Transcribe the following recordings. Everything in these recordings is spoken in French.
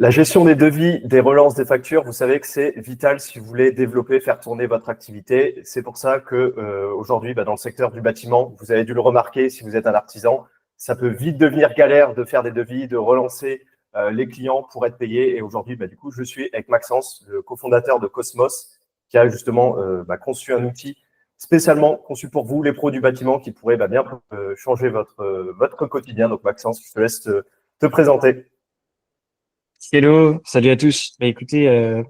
La gestion des devis, des relances, des factures, vous savez que c'est vital si vous voulez développer, faire tourner votre activité. C'est pour ça que aujourd'hui, dans le secteur du bâtiment, vous avez dû le remarquer si vous êtes un artisan, ça peut vite devenir galère de faire des devis, de relancer les clients pour être payés. Et aujourd'hui, du coup, je suis avec Maxence, le cofondateur de Cosmos, qui a justement conçu un outil spécialement conçu pour vous, les pros du bâtiment, qui pourrait bien changer votre quotidien. Donc Maxence, je te laisse te présenter. Hello, salut à tous. Écoutez,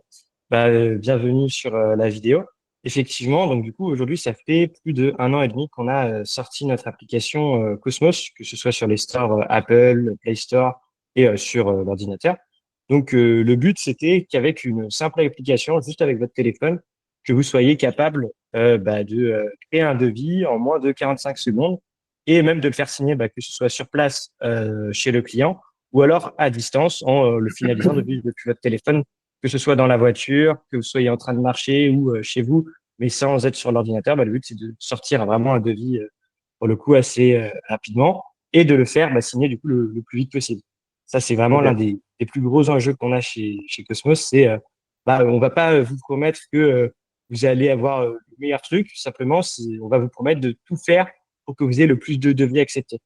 bienvenue sur la vidéo. Effectivement, donc du coup, aujourd'hui, ça fait plus d'1 an et demi qu'on a sorti notre application Cosmos, que ce soit sur les stores Apple, Play Store et sur l'ordinateur. Donc, le but, c'était qu'avec une simple application, juste avec votre téléphone, que vous soyez capable de créer un devis en moins de 45 secondes et même de le faire signer, que ce soit sur place chez le client ou alors à distance en le finalisant depuis votre téléphone, que ce soit dans la voiture, que vous soyez en train de marcher ou chez vous, mais sans être sur l'ordinateur. Le but, c'est de sortir vraiment un devis pour le coup assez rapidement et de le faire signer du coup le plus vite possible. Ça, c'est vraiment l'un Ok. des plus gros enjeux qu'on a chez Cosmos. C'est on va pas vous promettre que vous allez avoir le meilleur truc. Simplement, on va vous promettre de tout faire pour que vous ayez le plus de devis acceptés.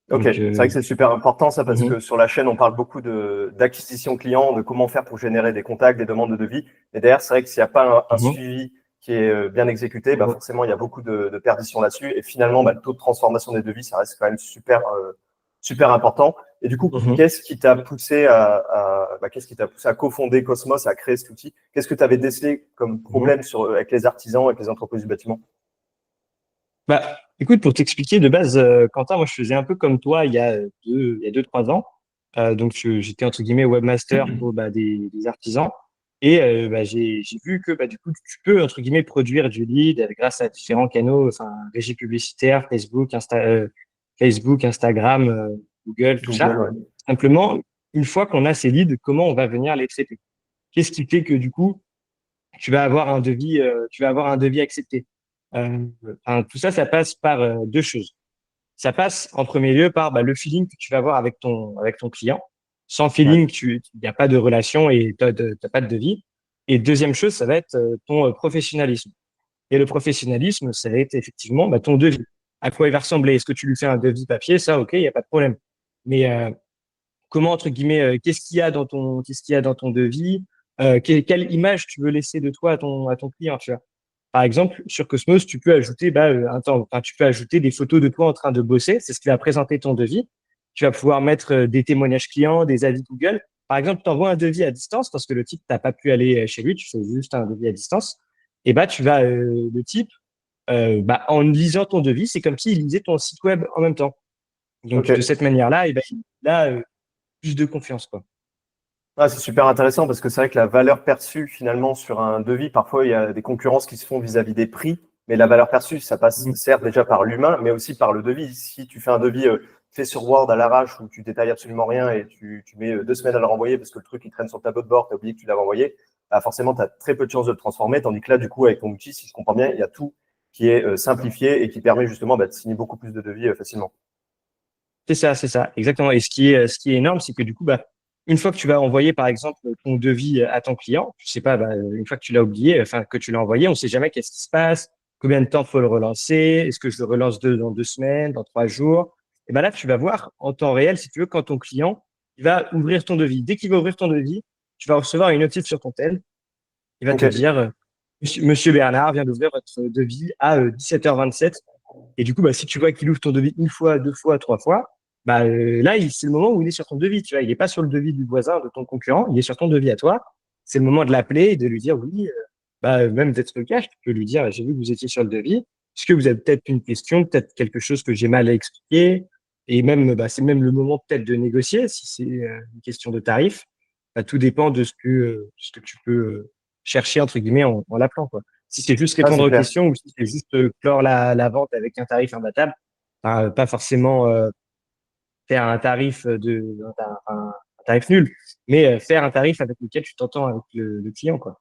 Ok, Donc, c'est vrai que c'est super important ça parce mhm, que sur la chaîne, on parle beaucoup d'acquisition client, de comment faire pour générer des contacts, des demandes de devis. Et derrière, c'est vrai que s'il n'y a pas un mhm, suivi qui est bien exécuté, mhm, forcément, il y a beaucoup de perditions là-dessus. Et finalement, le taux de transformation des devis, ça reste quand même super important. Et du coup, mhm, qu'est-ce qui t'a poussé qu'est-ce qui t'a poussé à cofonder Cosmos, à créer cet outil? Qu'est-ce que tu avais décelé comme mhm. problème avec les artisans, avec les entreprises du bâtiment? Écoute, pour t'expliquer de base, Quentin, moi je faisais un peu comme toi il y a 2, 3 ans. Donc j'étais entre guillemets webmaster pour des artisans et j'ai vu que du coup tu peux entre guillemets produire du lead grâce à différents canaux, enfin régie publicitaire, Facebook, Instagram, Google, tout Google, ça. ouais. Simplement, une fois qu'on a ces leads, comment on va venir les traiter? Qu'est-ce qui fait que du coup tu vas avoir un devis accepté. Tout ça, ça passe par 2 choses. Ça passe en premier lieu par le feeling que tu vas avoir avec ton client. Sans Ouais. feeling, il n'y a pas de relation et tu n'as pas de devis. Et deuxième chose, ça va être ton professionnalisme. Et le professionnalisme, ça va être effectivement ton devis. À quoi il va ressembler? Est-ce que tu lui fais un devis papier? Ça, ok, il n'y a pas de problème. Mais comment, entre guillemets, qu'est-ce qu'il y a dans ton devis? Quelle image tu veux laisser de toi à ton client, tu vois? Par exemple, sur Cosmos, tu peux ajouter, tu peux ajouter des photos de toi en train de bosser. C'est ce qui va présenter ton devis. Tu vas pouvoir mettre des témoignages clients, des avis Google. Par exemple, tu envoies un devis à distance parce que le type n'a pas pu aller chez lui. Tu fais juste un devis à distance. Et le type, en lisant ton devis, c'est comme s'il lisait ton site web en même temps. Donc, de Ok. cette manière-là, il a plus de confiance, quoi. Ah, c'est super intéressant parce que c'est vrai que la valeur perçue finalement sur un devis, parfois il y a des concurrences qui se font vis-à-vis des prix, mais la valeur perçue, ça passe Mhm. certes déjà par l'humain, mais aussi par le devis. Si tu fais un devis fait sur Word à l'arrache où tu détailles absolument rien et tu mets 2 semaines à le renvoyer parce que le truc il traîne sur le tableau de bord, tu as oublié que tu l'avais envoyé, forcément tu as très peu de chances de le transformer, tandis que là du coup avec ton outil, si je comprends bien, il y a tout qui est simplifié et qui permet justement de signer beaucoup plus de devis facilement. C'est ça, exactement. Et ce qui est énorme, c'est que du coup, une fois que tu vas envoyer, par exemple, ton devis à ton client, je sais pas, une fois que tu l'as oublié, enfin, que tu l'as envoyé, on sait jamais qu'est-ce qui se passe, combien de temps faut le relancer, est-ce que je le relance dans 2 semaines, dans 3 jours. Et ben là, tu vas voir en temps réel, si tu veux, quand ton client, il va ouvrir ton devis. Dès qu'il va ouvrir ton devis, tu vas recevoir une notif sur ton tel. Il va te Ok. dire, Monsieur Bernard vient d'ouvrir votre devis à 17h27. Et du coup, si tu vois qu'il ouvre ton devis une fois, 2 fois, 3 fois, là, c'est le moment où il est sur ton devis. Tu vois, il n'est pas sur le devis du voisin, de ton concurrent, il est sur ton devis à toi. C'est le moment de l'appeler et de lui dire oui, même d'être le cas, tu peux lui dire j'ai vu que vous étiez sur le devis. Est-ce que vous avez peut-être une question, peut-être quelque chose que j'ai mal expliqué? Et même, c'est même le moment peut-être de négocier si c'est une question de tarif. Tout dépend de ce que tu peux chercher, entre guillemets, en l'appelant, quoi. Si c'est juste Ah, répondre c'est aux clair. questions ou si c'est juste clore la vente avec un tarif imbattable, pas forcément faire un tarif un tarif nul, mais faire un tarif avec lequel tu t'entends avec le client, quoi.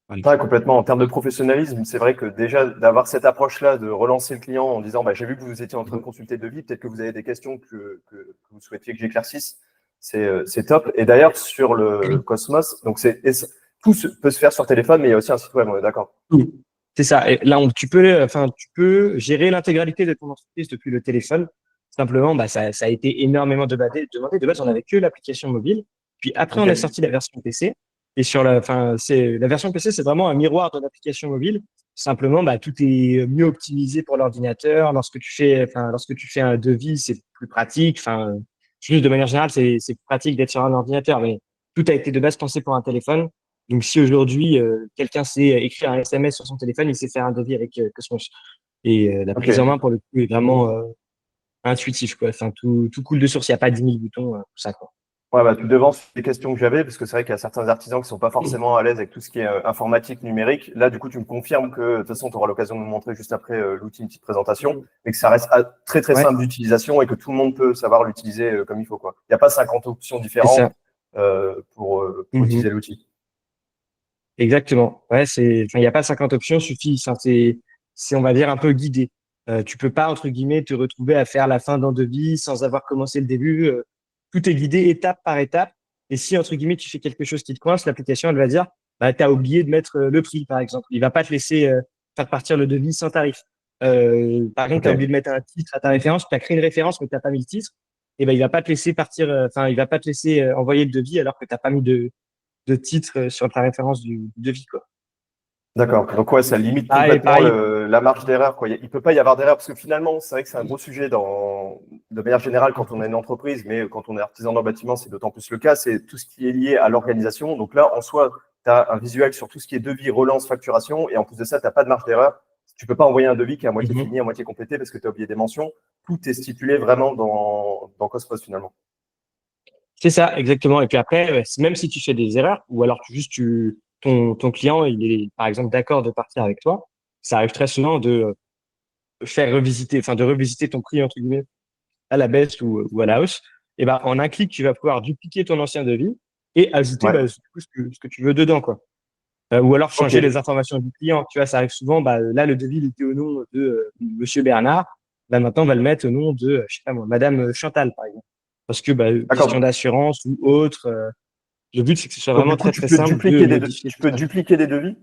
Voilà. Ouais, complètement. En termes de professionnalisme, c'est vrai que déjà d'avoir cette approche-là, de relancer le client en disant j'ai vu que vous étiez en train de consulter le devis, peut-être que vous avez des questions que vous souhaitiez que j'éclaircisse. C'est top. Et d'ailleurs, sur le Cosmos, donc peut se faire sur téléphone, mais il y a aussi un site web, on est d'accord. Oui. C'est ça. Et là, tu peux gérer l'intégralité de ton entreprise depuis le téléphone. Simplement, bah, ça a été énormément demandé. De base, on n'avait que l'application mobile. Puis après, on a Ok. sorti la version PC. Et la version PC, c'est vraiment un miroir de l'application mobile. Simplement, bah, tout est mieux optimisé pour l'ordinateur. Lorsque tu fais un devis, c'est plus pratique. Juste de manière générale, c'est plus pratique d'être sur un ordinateur. Mais tout a été de base pensé pour un téléphone. Donc, si aujourd'hui, quelqu'un sait écrire un SMS sur son téléphone, il sait faire un devis avec Cosmos. Et la prise en Ok. main, pour le coup, est vraiment intuitif, quoi. Tout coule de source. Il n'y a pas 10 000 boutons, tout ça, quoi. Ouais, bah, tu devances les questions que j'avais, parce que c'est vrai qu'il y a certains artisans qui sont pas forcément à l'aise avec tout ce qui est informatique numérique. Là, du coup, tu me confirmes que, de toute façon, tu auras l'occasion de nous montrer juste après l'outil, une petite présentation, mais que ça reste très, très Ouais, simple d'utilisation et que tout le monde peut savoir l'utiliser comme il faut, quoi. Il n'y a pas 50 options c'est différentes ça. pour Mhm. utiliser l'outil. Exactement. Ouais, il n'y a pas 50 options, suffit. On va dire, un peu guidé. Tu peux pas, entre guillemets, te retrouver à faire la fin d'un devis sans avoir commencé le début. Tout est guidé étape par étape. Et si, entre guillemets, tu fais quelque chose qui te coince, l'application, elle va dire, bah, tu as oublié de mettre le prix, par exemple. Il va pas te laisser faire partir le devis sans tarif. Par exemple, tu as oublié Ok. de mettre un titre à ta référence, tu as créé une référence, mais tu n'as pas mis le titre. Et ben, il va pas te laisser partir, il va pas te laisser envoyer le devis alors que tu n'as pas mis de titre sur ta référence du devis, quoi. D'accord. Donc, ouais, ça limite Pareil, complètement pareil. la marge d'erreur, quoi. Il peut pas y avoir d'erreur parce que finalement, c'est vrai que c'est un gros sujet de manière générale quand on a une entreprise, mais quand on est artisan dans le bâtiment, c'est d'autant plus le cas. C'est tout ce qui est lié à l'organisation. Donc là, en soi, tu as un visuel sur tout ce qui est devis, relance, facturation. Et en plus de ça, tu n'as pas de marge d'erreur. Tu peux pas envoyer un devis qui est à moitié Mhm. fini, à moitié complété parce que tu as oublié des mentions. Tout est stipulé vraiment dans Cosmos finalement. C'est ça, exactement. Et puis après, même si tu fais des erreurs, ou alors ton client, il est, par exemple, d'accord de partir avec toi, ça arrive très souvent de de revisiter ton prix, entre guillemets, à la baisse ou à la hausse. Et ben, en un clic, tu vas pouvoir dupliquer ton ancien devis et ajouter, Ouais. bah, du coup, ce que tu veux dedans, quoi. Ou alors Ok. changer les informations du client. Tu vois, ça arrive souvent. Bah, là, le devis, il était au nom de Monsieur Bernard. Bah, maintenant, on va le mettre au nom de, je sais pas moi, Madame Chantal, par exemple. Parce que bah, question D'accord. d'assurance ou autre. Le but, c'est que ce soit Donc du vraiment coup, très, très simple de modifier tu tout peux ça. dupliquer des devis.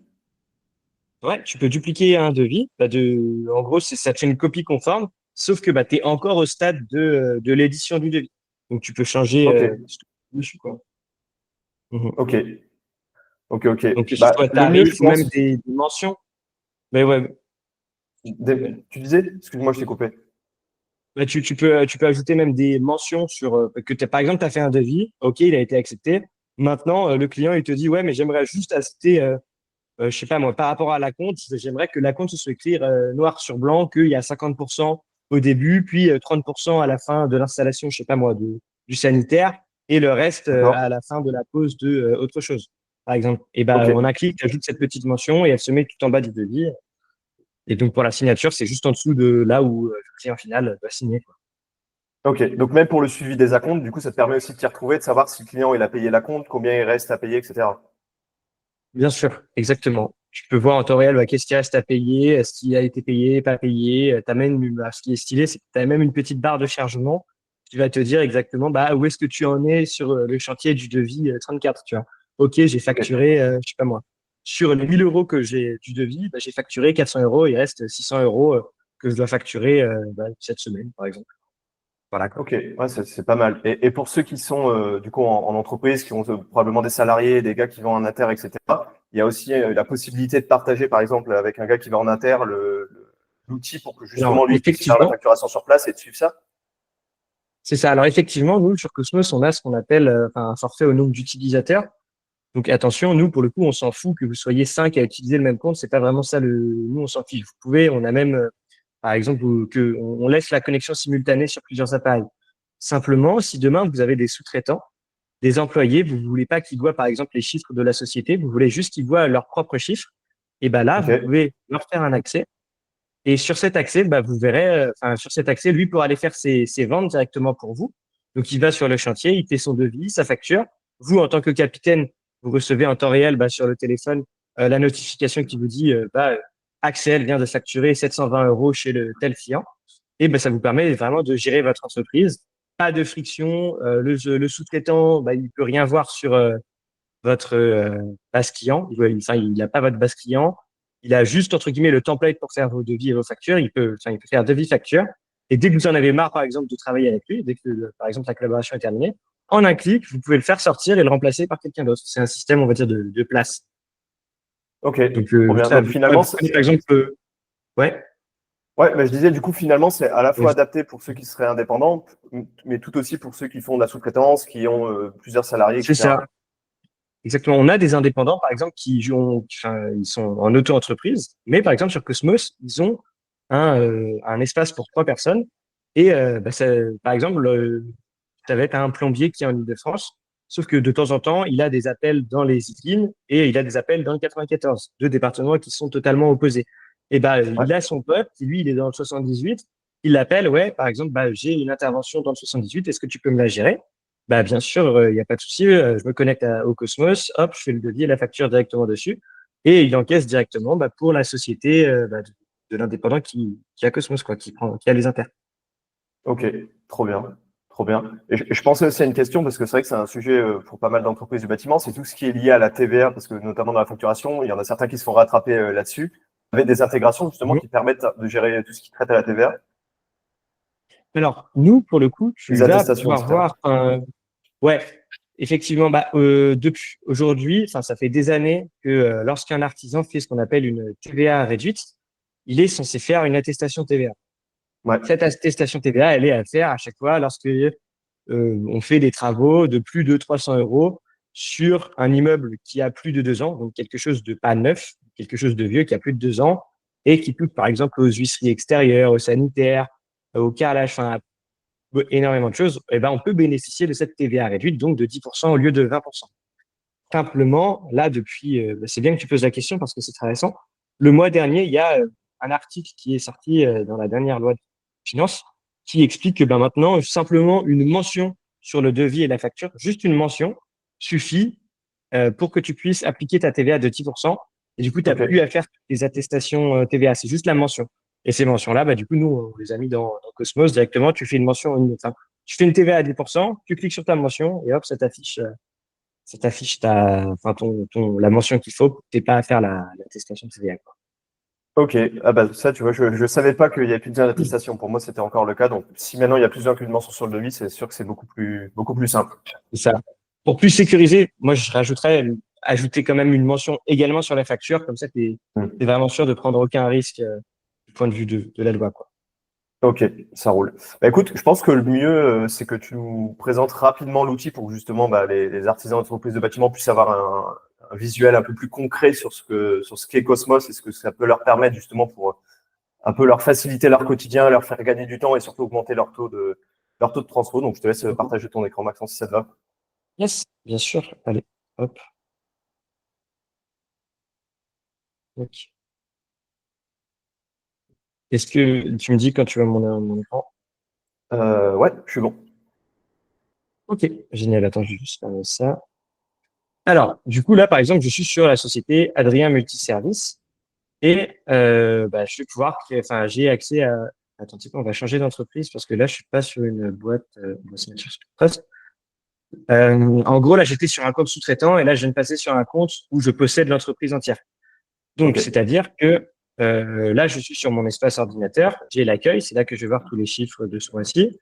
Ouais, tu peux dupliquer un devis. En gros, ça te fait une copie conforme, sauf que bah, tu es encore au stade de l'édition du devis. Donc, tu peux changer Ok. dessus, quoi. Mhm. Ok. Ok, ok. Donc, que ce soit Bah, le mieux, je tarif ou même pense. des mentions. Mais ouais, Tu disais? Excuse-moi, je t'ai coupé. bah, tu peux ajouter même des mentions sur par exemple, tu as fait un devis, OK, il a été accepté. Maintenant, le client, il te dit, ouais, mais j'aimerais juste ajouter, je sais pas moi, par rapport à la compte, j'aimerais que la compte se soit écrire noir sur blanc, qu'il y a 50% au début, puis 30% à la fin de l'installation, je sais pas moi, du sanitaire, et le reste D'accord. à la fin de la pause de autre chose, par exemple. Et ben, on a Ok. clic, tu ajoutes cette petite mention et elle se met tout en bas du devis. Et donc, pour la signature, c'est juste en dessous de là où le client final va signer, quoi. Ok. Donc même pour le suivi des acomptes, du coup, ça te permet aussi de t'y retrouver, de savoir si le client il a payé l'acompte, combien il reste à payer, etc. Bien sûr, exactement. Tu peux voir en temps réel qu'est-ce qui reste à payer, est-ce qu'il a été payé, pas payé. T'as même, ce qui est stylé, c'est que tu as même une petite barre de chargement qui va te dire exactement bah, où est-ce que tu en es sur le chantier du devis 34, tu vois. OK, j'ai Ok. facturé, je sais pas moi. Sur les 1 000 € que j'ai du devis, bah, j'ai facturé 400 euros, il reste 600 euros que je dois facturer bah, cette semaine, par exemple. Voilà, quoi. Ok. Ouais, c'est pas mal. Et pour ceux qui sont du coup en entreprise, qui ont probablement des salariés, des gars qui vont en inter, etc. Il y a aussi la possibilité de partager, par exemple, avec un gars qui va en inter, l'outil pour que Alors, justement lui puisse faire la effectivement, facturation sur place et de suivre ça. c'est ça. Alors, effectivement, nous, sur Cosmos, on a ce qu'on appelle un forfait au nombre d'utilisateurs. Donc attention, nous, pour le coup, on s'en fout que vous soyez 5 à utiliser le même compte. C'est pas vraiment ça nous, on s'en fiche. Vous pouvez, on a même, par exemple, on laisse la connexion simultanée sur plusieurs appareils. Simplement, si demain vous avez des sous-traitants, des employés, vous voulez pas qu'ils voient, par exemple, les chiffres de la société, vous voulez juste qu'ils voient leurs propres chiffres. Et ben là, Ok. vous pouvez leur faire un accès. Et sur cet accès, bah, vous verrez, sur cet accès, lui pourra aller faire ses ventes directement pour vous. Donc, il va sur le chantier, il fait son devis, sa facture. Vous, en tant que capitaine, vous recevez en temps réel, bah, sur le téléphone, la notification qui vous dit, Axel vient de facturer 720 euros chez le tel client. Et bah, ça vous permet vraiment de gérer votre entreprise. pas de friction. Le sous-traitant, bah, il peut rien voir sur votre base client. Il n'a pas votre base client. Il a juste, entre guillemets, le template pour faire vos devis et vos factures. Il peut faire devis facture. Et dès que vous en avez marre, par exemple, de travailler avec lui, dès que, par exemple, la collaboration est terminée, en un clic, vous pouvez le faire sortir et le remplacer par quelqu'un d'autre. C'est un système, on va dire, de place. Ok, Donc, trop bien. ça, Donc finalement, vous prenez, par exemple, ouais, ouais, mais je disais, du coup, finalement, c'est à la fois oui, adapté pour ceux qui seraient indépendants, mais tout aussi pour ceux qui font de la sous-traitance, qui ont plusieurs salariés, c'est etc. ça. Exactement. On a des indépendants, par exemple, ils sont en auto-entreprise, mais par exemple, sur Cosmos, ils ont un espace pour 3 personnes. Et bah, par exemple, ça va être un plombier qui est en Île-de-France, sauf que de temps en temps, il a des appels dans les Yvelines et il a des appels dans le 94, deux départements qui sont totalement opposés. Et bah, Ouais. il a son pote, qui lui, il est dans le 78, il l'appelle, ouais, par exemple, bah, j'ai une intervention dans le 78, est-ce que tu peux me la gérer? Bah, bien sûr, il n'y a pas de souci, je me connecte au Cosmos, hop, je fais le devis et la facture directement dessus, et il encaisse directement bah, pour la société bah, de l'indépendant qui a Cosmos, quoi, qui a les intérêts. Ok, trop bien. Trop bien. Et je pensais aussi à une question, parce que c'est vrai que c'est un sujet pour pas mal d'entreprises du bâtiment, c'est tout ce qui est lié à la TVA, parce que notamment dans la facturation, il y en a certains qui se font rattraper là-dessus, avec des intégrations justement qui permettent de gérer tout ce qui traite à la TVA, Alors, nous, pour le coup, tu les vas attestations, pouvoir etc. voir ouais, effectivement, bah, depuis aujourd'hui, enfin, ça fait des années que lorsqu'un artisan fait ce qu'on appelle une TVA réduite, il est censé faire une attestation TVA. Ouais, Cette attestation TVA, elle est à faire à chaque fois lorsque on fait des travaux de plus de 300 euros sur un immeuble qui a plus de 2 ans, donc quelque chose de pas neuf, quelque chose de vieux qui a plus de 2 ans et qui touche par exemple aux huisseries extérieures, aux sanitaires, au carrelage, enfin, énormément de choses, eh ben, on peut bénéficier de cette TVA réduite, donc de 10% au lieu de 20%. Simplement, là, depuis, c'est bien que tu poses la question parce que c'est très récent. Le mois dernier, il y a un article qui est sorti dans la dernière loi de finances qui explique que ben, maintenant, simplement une mention sur le devis et la facture, juste une mention, suffit pour que tu puisses appliquer ta TVA de 10%. Et du coup, tu n'as plus ok. à faire des attestations TVA, c'est juste la mention. Et ces mentions-là, bah, du coup, nous, on les a mis dans Cosmos directement. Tu fais une mention, enfin, tu fais une TVA à 10%, tu cliques sur ta mention et hop, ça t'affiche enfin, la mention qu'il faut. Tu n'es pas à faire l'attestation de TVA, quoi. Ok, ah bah ça, tu vois, je ne savais pas qu'il y avait plusieurs attestations. Pour moi, c'était encore le cas. Donc, si maintenant il y a plusieurs que une mention sur le devis, c'est sûr que c'est beaucoup plus simple. C'est ça. Pour plus sécuriser, moi, je rajouterais, ajouter quand même une mention également sur la facture. Comme ça, tu Hmm. es vraiment sûr de prendre aucun risque du point de vue de la loi, quoi. Ok, ça roule. Bah, écoute, je pense que le mieux, c'est que tu nous présentes rapidement l'outil pour que justement bah, les artisans et entreprises de bâtiment puissent avoir un visuel un peu plus concret sur ce qu'est Cosmos et ce que ça peut leur permettre justement pour un peu leur faciliter leur quotidien, leur faire gagner du temps et surtout augmenter leur taux de transfo. Donc, je te laisse partager ton écran, Maxence, si ça te va. Yes, bien sûr. Allez, hop. Ok. Est-ce que tu me dis quand tu veux mon écran? Ouais, je suis bon. Ok, génial. Attends, je vais juste faire ça. Alors, du coup, là, par exemple, je suis sur la société Adrien Multiservice et bah, je vais pouvoir, enfin, j'ai accès à. Attends, tu sais quoi, on va changer d'entreprise parce que là, je suis pas sur une boîte. On va se mettre sur Trust. En gros, là, j'étais sur un compte sous-traitant et là, je viens de passer sur un compte où je possède l'entreprise entière. Donc, Ok, c'est-à-dire que là, je suis sur mon espace ordinateur, j'ai l'accueil, c'est là que je vais voir tous les chiffres de ce mois-ci,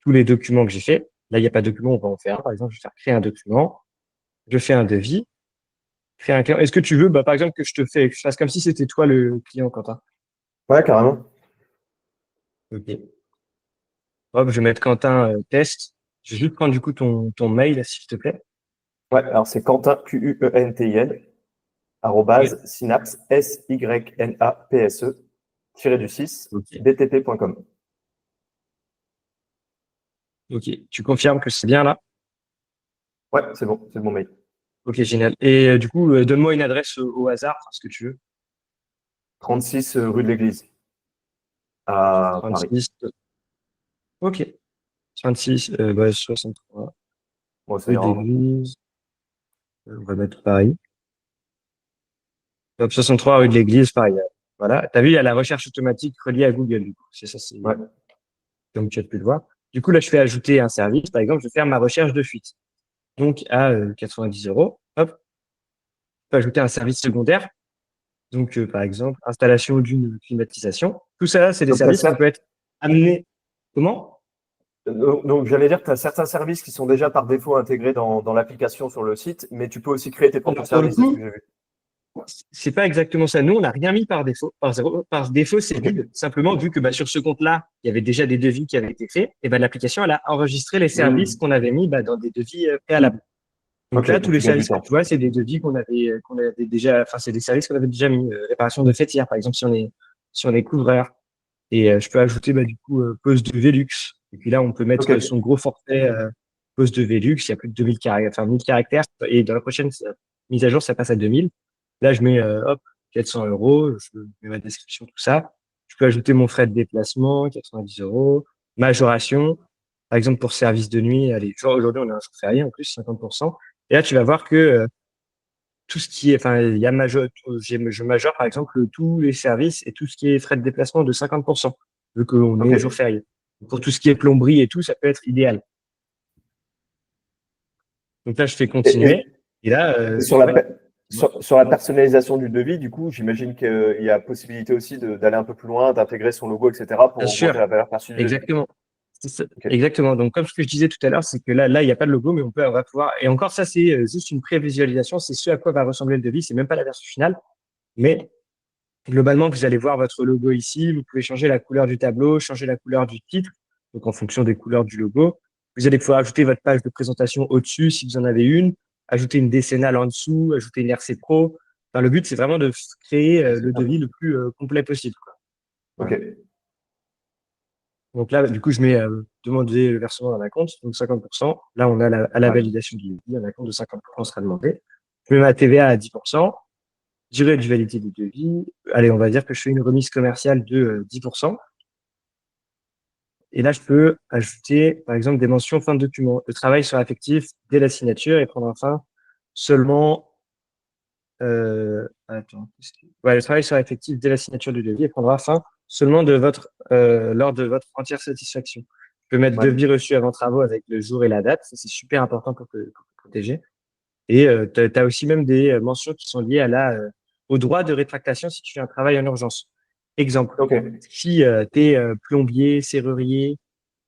tous les documents que j'ai faits. Là, il n'y a pas de document, on va en faire un. Par exemple, je vais faire créer un document, je fais un devis, créer un client. Est-ce que tu veux, bah, par exemple, que je fasse comme si c'était toi le client, Quentin? ouais, carrément. Ok. Hop, je vais mettre Quentin test. Je vais juste prendre du coup ton mail, s'il te plaît. Ouais, alors c'est Quentin, Quentin, Ok. synapse, SYNAPSE, tiré du 6, Ok. btp.com. Ok. Tu confirmes que c'est bien là? Ouais, c'est le bon mail. Ok, génial. Et du coup, donne-moi une adresse au hasard, ce que tu veux. 36 rue de l'Église, Ok, à Paris. 36. Ok. 26, bah, 63. Bon, ça Rue de ira. l'Église. On va mettre Paris. Hop, 63 rue de l'Église, Paris. Voilà. T'as vu, il y a la recherche automatique reliée à Google, du coup. C'est ça, c'est Ouais, comme tu as pu le voir. Du coup, là, je fais ajouter un service. Par exemple, je vais faire ma recherche de fuite. Donc, à 90 euros, hop, je peux ajouter un service secondaire. Donc, par exemple, installation d'une climatisation. Tout ça, c'est des Donc, t'as services qui cer- peuvent être amenés. Comment? donc, j'allais dire que tu as certains services qui sont déjà par défaut intégrés dans l'application sur le site, mais tu peux aussi créer tes propres Alors, pour le services, de ce que coup, j'ai vu. c'est pas exactement ça. Nous, on n'a rien mis par défaut. Par défaut, c'est Ok. vide. Simplement, vu que bah, sur ce compte-là, il y avait déjà des devis qui avaient été faits, et ben l'application, elle a enregistré les services Hmm. qu'on avait mis bah, dans des devis préalables. Donc Ok, là, tous donc les tu gagnes du services que temps. tu vois, c'est des devis qu'on avait déjà, enfin, c'est des services qu'on avait déjà mis. Réparation de fêtière, par exemple, si on est couvreur. Et je peux ajouter bah, du coup pose de Velux. Et puis là, on peut Ok. mettre son gros forfait pose de Velux. Il y a plus de 2000 caractères, enfin 1000 caractères. Et dans la prochaine mise à jour, ça passe à 2000. Là, je mets hop 400 euros. Je mets ma description, tout ça. Je peux ajouter mon frais de déplacement, 90 euros. Majoration. Par exemple, pour service de nuit, allez, genre aujourd'hui, on a un jour férié en plus, 50%. Et là, tu vas voir que tout ce qui est, enfin, il y a je majore par exemple tous les services et tout ce qui est frais de déplacement de 50%, vu qu'on est jour Ok. férié. Pour tout ce qui est plomberie et tout, ça peut être idéal. Donc là, je fais Et, continuer. Et là, sur la, ouais, sur la personnalisation du devis, du coup, j'imagine qu'il y a possibilité aussi d'aller un peu plus loin, d'intégrer son logo, etc., pour bien augmenter sûr, la valeur perçue du devis. exactement. C'est ça. Ok. Exactement. Donc, comme ce que je disais tout à l'heure, c'est que là, il n'y a pas de logo, mais on va pouvoir, et encore ça, c'est juste une prévisualisation, c'est ce à quoi va ressembler le devis, c'est même pas la version finale, mais globalement, vous allez voir votre logo ici. Vous pouvez changer la couleur du tableau, changer la couleur du titre, donc en fonction des couleurs du logo. Vous allez pouvoir ajouter votre page de présentation au-dessus si vous en avez une, ajouter une décennale en dessous, ajouter une RC Pro. Enfin, le but, c'est vraiment de créer le devis le plus complet possible, quoi. Ok. Voilà. Donc là, du coup, je mets demander le versement d'un acompte, donc 50%. Là, on a à la Ouais. validation du devis, un acompte de 50% sera demandé. Je mets ma TVA à 10%. Durée de validité du devis. Allez, on va dire que je fais une remise commerciale de 10%. Et là, je peux ajouter, par exemple, des mentions fin de document. Le travail sera effectif dès la signature et prendra fin seulement. Attends. Ouais, le travail sera effectif dès la signature du devis et prendra fin seulement lors de votre entière satisfaction. Je peux mettre Ouais. devis reçu avant travaux avec le jour et la date. Ça, c'est super important pour te protéger. Et tu as aussi même des mentions qui sont liées au droit de rétractation si tu fais un travail en urgence. Exemple, Ok. si tu es plombier, serrurier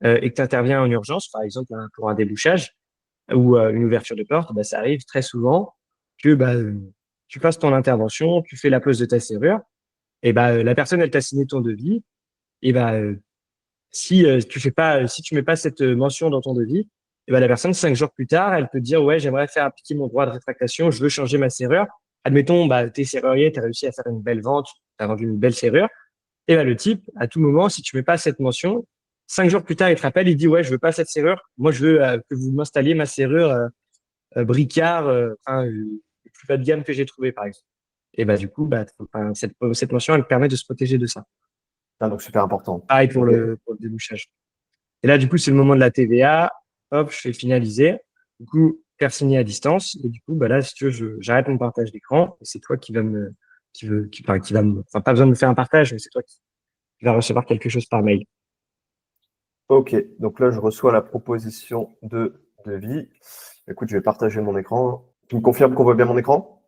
et que tu interviens en urgence, par exemple pour un débouchage ou une ouverture de porte, bah, ça arrive très souvent que bah, tu fasses ton intervention, tu fais la pose de ta serrure, et bah, la personne, elle t'a signé ton devis, et bah, si tu mets pas cette mention dans ton devis, et ben la personne 5 jours plus tard, elle peut te dire ouais, j'aimerais faire appliquer mon droit de rétractation, je veux changer ma serrure. Admettons, bah t'es serrurier, t'as réussi à faire une belle vente, t'as vendu une belle serrure. Et ben le type, à tout moment, si tu mets pas cette mention, 5 jours plus tard, il te rappelle, il dit ouais, je veux pas cette serrure, moi je veux que vous m'installiez ma serrure Bricard, le plus bas de gamme que j'ai trouvé par exemple. Et bah du coup, bah enfin, cette mention, elle permet de se protéger de ça. Ah, donc super important. Pareil Ok. pour le débouchage. Et là, du coup, c'est le moment de la TVA. Hop, je fais finaliser. Du coup, faire signer à distance. Et du coup, bah là, si tu veux, j'arrête mon partage d'écran. Et c'est toi qui va me, enfin, enfin, pas besoin de me faire un partage, mais c'est toi qui va recevoir quelque chose par mail. Ok. Donc là, je reçois la proposition de devis. Écoute, je vais partager mon écran. Tu me confirmes qu'on voit bien mon écran?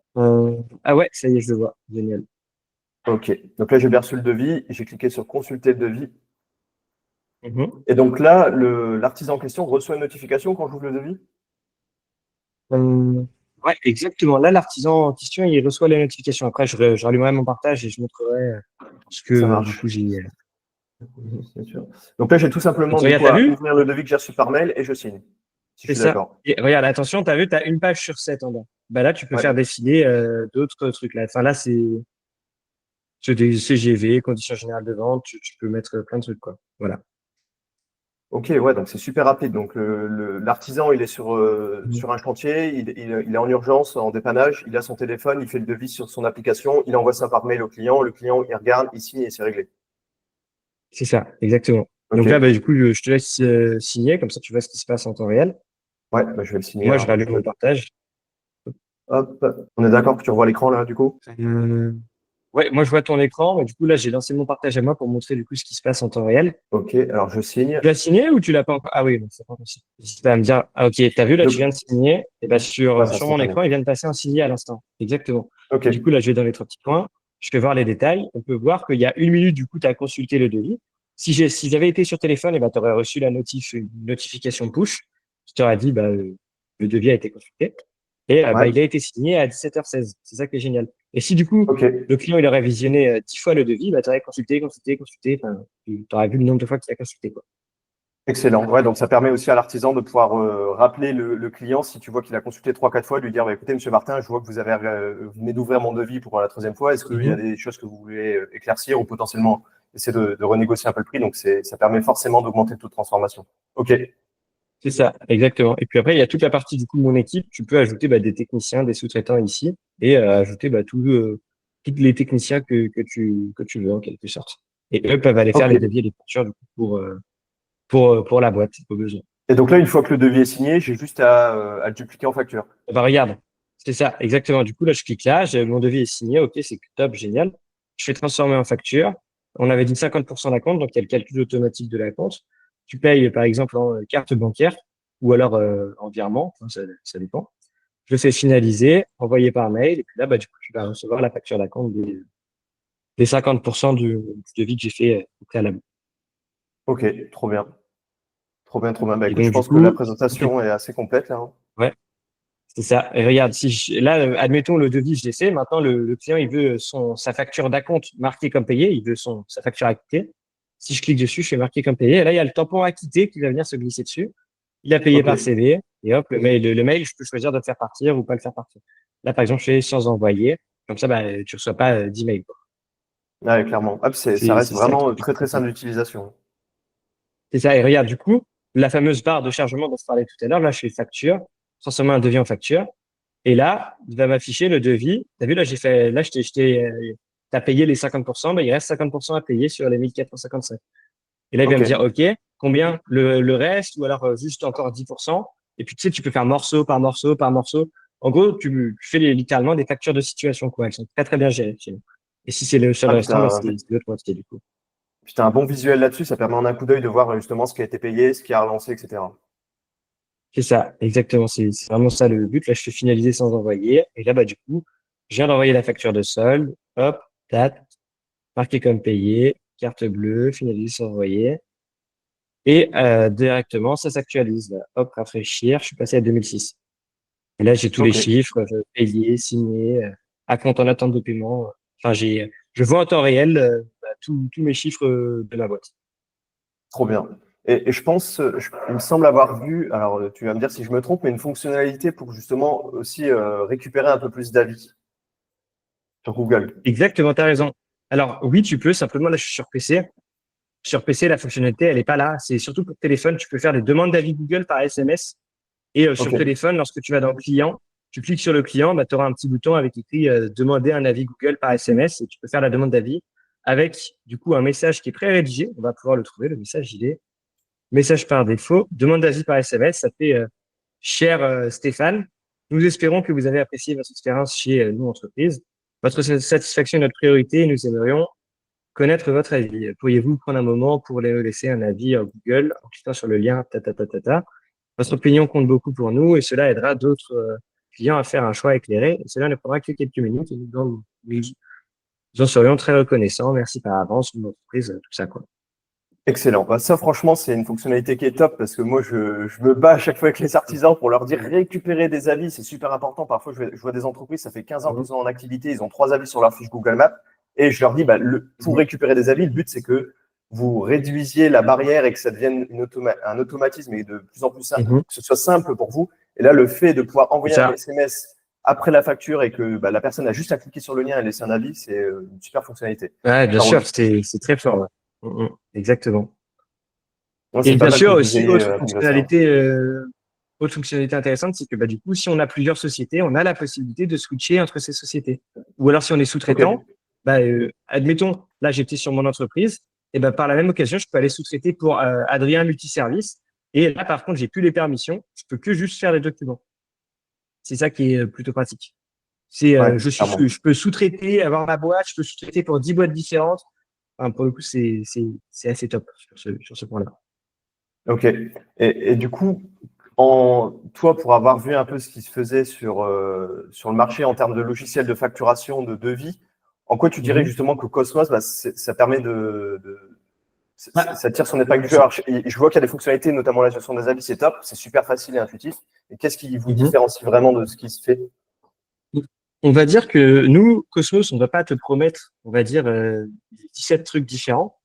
Ah ouais, ça y est, je le vois. Génial. Ok. Donc là, j'ai bien reçu le devis. J'ai cliqué sur consulter le devis. Mhm. Et donc là, l'artisan en question reçoit une notification quand j'ouvre le devis? Euh, ouais, exactement. Là, l'artisan en question, il reçoit les notifications. Après, je rallumerai mon partage et je montrerai ce Ça que, du coup, marche. j'ai. C'est sûr. Donc là, j'ai tout simplement du Regarde, coup t'as à vu? ouvrir le devis que j'ai reçu par mail et je signe, si je C'est suis ça. d'accord. Et regarde, attention, t'as vu, t'as une page sur 7 en bas. Bah là, tu peux Ouais. faire défiler d'autres trucs là. Enfin là, c'est des CGV, conditions générales de vente. Tu peux mettre plein de trucs quoi. Voilà. Ok, ouais, donc c'est super rapide. Donc l'artisan, il est Mhm. sur un chantier, il est en urgence, en dépannage, il a son téléphone, il fait le devis sur son application, il envoie ça par mail au client, il regarde, il signe et c'est réglé. C'est ça, exactement. Ok, Donc là, bah, du coup, je te laisse signer, comme ça tu vois ce qui se passe en temps réel. ouais, bah, je vais le signer Moi, je alors. rallume mon partage. Hop, on est d'accord que tu revois l'écran là, du coup? Ouais, moi je vois ton écran, mais du coup là j'ai lancé mon partage à moi pour montrer du coup ce qui se passe en temps réel. Ok, alors je signe. Tu l'as signé ou tu l'as pas encore? Ah oui, donc c'est pas encore signé. N'hésite pas à me dire, ah ok, t'as vu là, tu Donc, viens de signer, et ben ouais, c'est sur mon instantané. écran, il vient de passer un signé à l'instant. Exactement. Ok, Et du coup là, je vais dans les trois petits points, je vais voir les détails. On peut voir qu'il y a une minute, du coup, tu as consulté le devis. Si j'avais été sur téléphone, et ben, tu aurais reçu une notification push qui t'aurait dit, bah, le devis a été consulté. Et bah, ouais, il a été signé à 17h16. C'est ça qui est génial. Et si du coup, ok. le client il aurait visionné 10 fois le devis, bah, tu aurais consulté, consulté, consulté. Enfin, tu aurais vu le nombre de fois qu'il a consulté, quoi. Excellent. Ouais, donc ça permet aussi à l'artisan de pouvoir rappeler le client si tu vois qu'il a consulté trois, quatre fois, lui dire bah, écoutez, monsieur Martin, je vois que vous venez d'ouvrir mon devis pour la troisième fois. Est-ce qu'il y a Mhm. des choses que vous voulez éclaircir ou potentiellement essayer de renégocier un peu le prix? Donc ça permet forcément d'augmenter le taux de transformation. Ok, C'est ça, exactement. Et puis après, il y a toute la partie du coup de mon équipe. Tu peux ajouter bah, des techniciens, des sous-traitants ici et ajouter bah, tous les techniciens que tu veux en quelque sorte. Et eux peuvent aller faire ok. les devis et les factures du coup, pour la boîte au besoin. Et donc là, une fois que le devis est signé, j'ai juste à le dupliquer en facture. Bah, regarde, c'est ça, exactement. Du coup, là, je clique là, mon devis est signé, ok, c'est top, génial. Je fais transformer en facture. On avait dit 50% d'acompte, donc il y a le calcul automatique de l'acompte. Tu payes, par exemple, en carte bancaire ou alors en virement, hein, ça dépend. Je fais finaliser, envoyer par mail, et puis là, bah, du coup, tu vas recevoir la facture d'acompte des 50% du devis que j'ai fait au préalable. Ok, trop bien. Trop bien, trop bien. Bah Et écoute, je donc, du pense que la coup, ok, présentation est assez complète là, hein. ouais. C'est ça. Et regarde, là, admettons le devis, je l'ai fait. Maintenant, le client, il veut sa facture d'acompte marquée comme payée. Il veut sa facture acquittée. Si je clique dessus, je fais marquer comme payé. Et là, il y a le tampon acquitté qui va venir se glisser dessus. Il a payé Ok. par CV. Et hop, le mail, je peux choisir de le faire partir ou pas le faire partir. Là, par exemple, je fais sans envoyer. Comme ça, bah, tu reçois pas d'email, quoi. Ouais, clairement. Hop, ça reste C'est ça qui vraiment est très, très cool, quoi. simple d'utilisation. C'est ça. Et regarde, du coup, la fameuse barre de chargement dont je parlais tout à l'heure, là, je fais facture, transformer un devis en facture. Et là, il va m'afficher le devis. T'as vu, là, t'as payé les 50%, ben, il reste 50% à payer sur les 1455. Et là, il va Ok. me dire, OK, combien le reste, ou alors juste encore 10%. Et puis, tu sais, tu peux faire morceau par morceau par morceau. En gros, tu fais littéralement des factures de situation, quoi. Elles sont très, très bien gérées chez nous. Et si c'est le seul Ah, restant, ben, c'est l'autre moitié, du coup. putain, un bon visuel là-dessus, ça permet en un coup d'œil de voir justement ce qui a été payé, ce qui a relancé, etc. C'est ça, exactement. C'est vraiment ça le but. Là, je fais finaliser sans envoyer. Et là, bah, du coup, je viens d'envoyer la facture de solde. Hop, date, marqué comme payé, carte bleue, finaliser sans envoyer. Et directement, ça s'actualise. Là. Hop, rafraîchir, je suis passé à 2006. Et là, j'ai tous les Ok, chiffres, payé, signé, à compte en attente de paiement. Enfin, je vois en temps réel bah, tous mes chiffres de la boîte. trop bien. Et je pense, il me semble avoir vu, alors tu vas me dire si je me trompe, mais une fonctionnalité pour justement aussi récupérer un peu plus d'avis sur Google. Exactement, tu as raison. Alors, oui, tu peux. Simplement, là, je suis sur PC. Sur PC, la fonctionnalité, elle est pas là. C'est surtout pour téléphone. Tu peux faire des demandes d'avis Google par SMS. Et sur Ok, téléphone, lorsque tu vas dans client, tu cliques sur le client, bah, tu auras un petit bouton avec écrit demander un avis Google par SMS et tu peux faire la demande d'avis avec du coup un message qui est pré-rédigé. On va pouvoir le trouver. Le message, il est message par défaut, demande d'avis par SMS. Ça fait cher Stéphane, nous espérons que vous avez apprécié votre expérience chez nous entreprise. Votre satisfaction est notre priorité et nous aimerions connaître votre avis. Pourriez-vous prendre un moment pour laisser un avis à Google en cliquant sur le lien ta ta ta ta ta. Votre opinion compte beaucoup pour nous et cela aidera d'autres clients à faire un choix éclairé. Et cela ne prendra que quelques minutes et nous en serions très reconnaissants. Merci par avance, mon entreprise, tout ça, quoi. excellent. Bah, ça, franchement, c'est une fonctionnalité qui est top parce que moi, je me bats à chaque fois avec les artisans pour leur dire récupérer des avis, c'est super important. Parfois, je vois des entreprises, ça fait 15 ans qu'ils Mhm. sont en activité, ils ont 3 avis sur leur fiche Google Maps et je leur dis, bah, pour Mhm. récupérer des avis, le but, c'est que vous réduisiez la barrière et que ça devienne un automatisme et de plus en plus simple, Mhm. que ce soit simple pour vous. Et là, le fait de pouvoir C'est envoyer un ça. SMS après la facture et que bah, la personne a juste à cliquer sur le lien et laisser un avis, c'est une super fonctionnalité. Ouais, bien Ça sûr, roule. c'est très fort. Ouais. Mhm. Exactement. Ouais, Et c'est pas bien mal que sûr, vous aussi, ayez intégré ça, hein. autre fonctionnalité intéressante, c'est que bah, du coup, si on a plusieurs sociétés, on a la possibilité de switcher entre ces sociétés. Ou alors, si on est Ok. sous-traitant, bah, admettons, là, j'étais sur mon entreprise, et bah, par la même occasion, je peux aller sous-traiter pour Adrien Multiservice. Et là, par contre, j'ai plus les permissions, je peux que juste faire les documents. C'est ça qui est plutôt pratique. C'est, Ouais, clairement. je peux sous-traiter, avoir ma boîte, je peux sous-traiter pour 10 boîtes différentes. Enfin, pour le coup, c'est assez top sur ce point-là. Ok. Et du coup, toi, pour avoir vu un peu ce qui se faisait sur le marché en termes de logiciels de facturation, de devis, en quoi tu dirais Mhm. justement que Cosmos, bah, ça permet Bah, ça tire son épingle du jeu. Alors, je vois qu'il y a des fonctionnalités, notamment la gestion des avis, c'est top, c'est super facile et intuitif. Et qu'est-ce qui vous mhm. différencie vraiment de ce qui se fait? On va dire que nous, Cosmos, on va pas te promettre, on va dire, 17 trucs différents.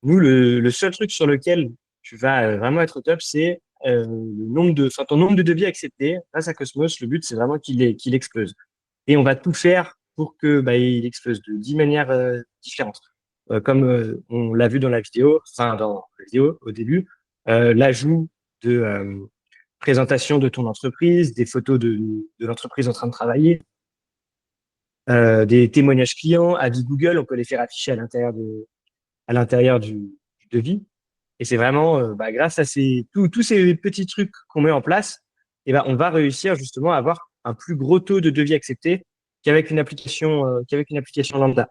Nous, le seul truc sur lequel tu vas vraiment être au top, c'est enfin, ton nombre de devis acceptés. Grâce à Cosmos, le but, c'est vraiment qu'il explose. Et on va tout faire pour que bah, il explose de 10 manières différentes. Comme on l'a vu dans la vidéo, enfin dans la vidéo au début, l'ajout de présentation de ton entreprise, des photos de l'entreprise en train de travailler, des témoignages clients, avis Google, on peut les faire afficher à l'intérieur du devis. Et c'est vraiment bah, grâce à tous ces petits trucs qu'on met en place, et ben, on va réussir justement à avoir un plus gros taux de devis accepté qu'avec une application lambda.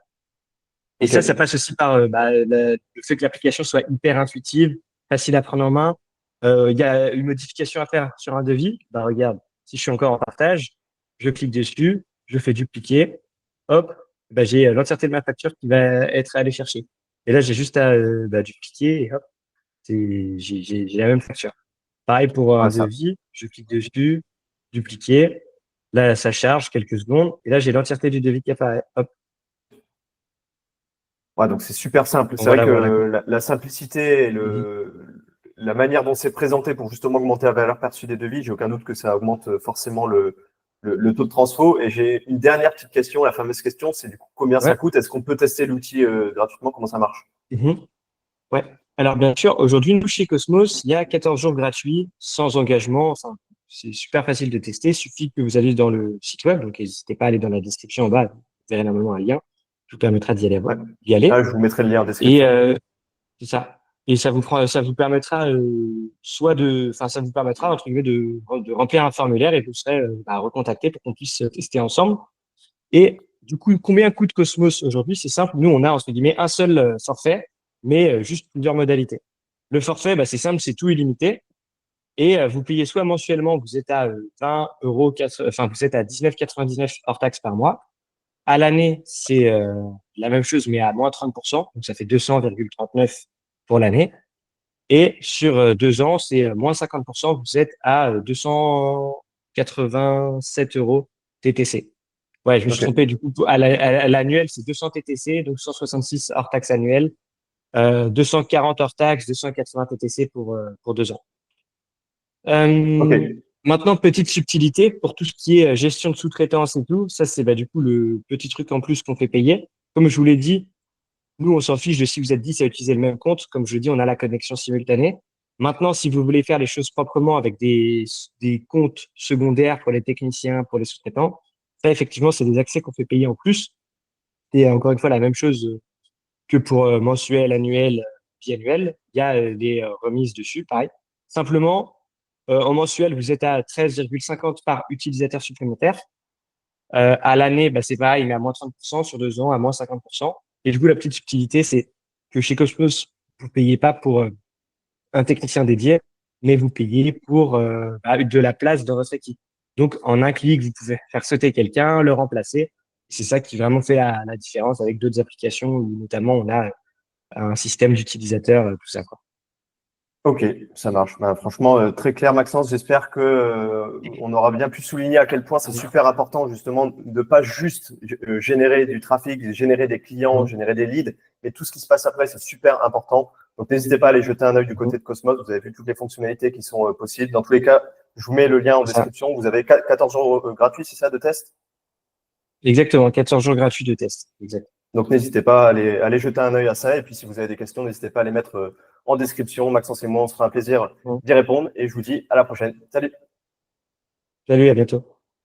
Et Ok. ça passe aussi par bah, le fait que l'application soit hyper intuitive, facile à prendre en main. Il y a une modification à faire sur un devis. Bah, regarde, si je suis encore en partage, je clique dessus, je fais dupliquer, hop, bah, j'ai l'entièreté de ma facture qui va être allée chercher. Et là, j'ai juste à bah, dupliquer et hop, j'ai la même facture. Pareil pour un Ouais, ça. devis, je clique dessus, dupliquer. Là, ça charge quelques secondes. Et là, j'ai l'entièreté du devis qui apparaît. Hop, Ouais, donc c'est super simple. C'est vrai voilà, que voilà. la simplicité et Mhm. la manière dont c'est présenté pour justement augmenter la valeur perçue des devis, j'ai aucun doute que ça augmente forcément le taux de transfo. Et j'ai une dernière petite question, la fameuse question, c'est du coup combien ça Ouais. coûte? Est-ce qu'on peut tester l'outil gratuitement? Comment ça marche? Mhm. Ouais. Alors, bien sûr, aujourd'hui, nous, chez Cosmos, il y a 14 jours gratuits, sans engagement. Enfin, c'est super facile de tester. Il suffit que vous alliez dans le site web. Donc, n'hésitez pas à aller dans la description en bas. Vous verrez normalement un lien qui vous permettra Ouais. d'y Ah, aller. je vous mettrai le lien en Et, description. c'est ça. Et ça vous permettra, enfin, ça vous permettra, entre guillemets, de remplir un formulaire et vous serez, bah, recontacté pour qu'on puisse tester ensemble. Et du coup, combien coûte Cosmos aujourd'hui? C'est simple. Nous, on a, entre guillemets, un seul forfait, mais juste plusieurs modalités. Le forfait, bah, c'est simple, c'est tout illimité. Et vous payez soit mensuellement, vous êtes à 20 euros, enfin, vous êtes à 19,99 hors taxe par mois. À l'année, c'est la même chose, mais à moins 30%. Donc, ça fait 200,39 pour l'année. Et sur 2 ans, c'est moins 50%. Vous êtes à 287 euros TTC. Ouais, je me suis Ok. trompé. Du coup, à l'annuel, c'est 200 TTC, donc 166 hors taxe annuelle, 240 hors taxe, 280 TTC pour 2 ans. Ok. Euh, Maintenant, petite subtilité pour tout ce qui est gestion de sous-traitance et tout. Ça, c'est bah, du coup le petit truc en plus qu'on fait payer. Comme je vous l'ai dit, nous, on s'en fiche de si vous êtes 10 à utiliser le même compte. Comme je le dis, on a la connexion simultanée. Maintenant, si vous voulez faire les choses proprement avec des comptes secondaires pour les techniciens, pour les sous-traitants, ça, effectivement, c'est des accès qu'on fait payer en plus. Et encore une fois, la même chose que pour mensuel, annuel, biannuel. Il y a des remises dessus, pareil. Simplement, en mensuel, vous êtes à 13,50 par utilisateur supplémentaire. À l'année, bah, c'est pareil, mais à moins 30%, sur 2 ans, à moins 50%. Et du coup, la petite subtilité, c'est que chez Cosmos, vous payez pas pour un technicien dédié, mais vous payez pour bah, de la place dans votre équipe. Donc, en un clic, vous pouvez faire sauter quelqu'un, le remplacer. C'est ça qui vraiment fait la différence avec d'autres applications où notamment on a un système d'utilisateurs, tout ça, quoi. Ok, ça marche. Bah, franchement, très clair, Maxence. J'espère que on aura bien pu souligner à quel point c'est super important justement de pas juste générer du trafic, générer des clients, Mhm. générer des leads, mais tout ce qui se passe après, c'est super important. Donc n'hésitez pas à aller jeter un œil du Mhm. côté de Cosmos. Vous avez vu toutes les fonctionnalités qui sont possibles. Dans tous les cas, je vous mets le lien en C'est ça. description. Vous avez 14 jours gratuits, c'est ça, de test. Exactement, 14 jours gratuits de test. Exact. Donc n'hésitez pas à aller jeter un œil à ça. Et puis si vous avez des questions, n'hésitez pas à les mettre en description. Maxence et moi, on se fera un plaisir Mhm. d'y répondre. Et je vous dis à la prochaine. Salut! Salut, à bientôt.